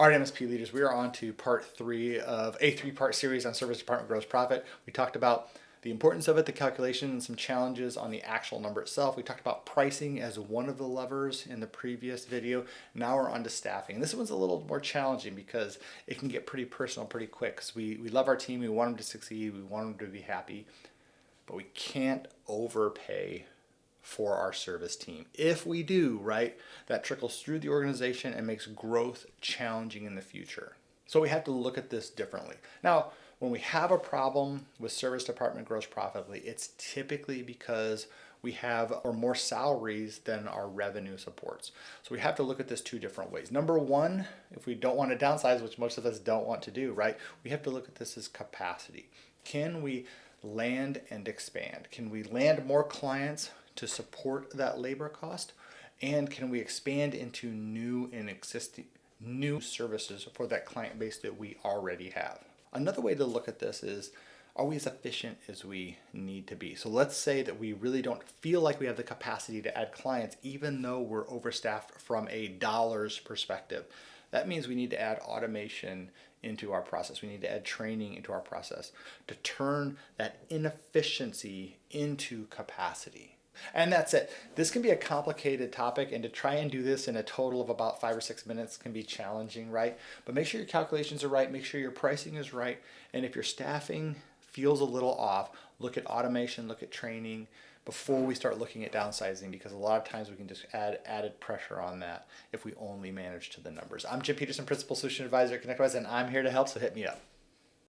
All right, MSP leaders, we are on to part 3 of a 3-part series on service department gross profit. We talked about the importance of it, the calculation, and some challenges on the actual number itself. We talked about pricing as one of the levers in the previous video. Now we're on to staffing. This one's a little more challenging because it can get pretty personal pretty quick. Because we love our team, we want them to succeed, we want them to be happy, but we can't overpay for our service team. If we do, right, that trickles through the organization and makes growth challenging in the future. So we have to look at this differently. Now, when we have a problem with service department gross profit, it's typically because we have or more salaries than our revenue supports. So we have to look at this 2 different ways. Number 1, if we don't want to downsize, which most of us don't want to do, right, we have to look at this as capacity. Can we land and expand? Can we land more clients to support that labor cost? And can we expand into new and existing new services for that client base that we already have? Another way to look at this is, are we as efficient as we need to be? So let's say that we really don't feel like we have the capacity to add clients, even though we're overstaffed from a dollars perspective. That means we need to add automation into our process. We need to add training into our process to turn that inefficiency into capacity. And that's it. This can be a complicated topic, and to try and do this in a total of about 5 or 6 minutes can be challenging, right? But make sure your calculations are right, make sure your pricing is right, and if your staffing feels a little off, look at automation, look at training before we start looking at downsizing, because a lot of times we can just add added pressure on that if we only manage to the numbers. I'm Jim Peterson, Principal Solution Advisor at ConnectWise, and I'm here to help, so hit me up.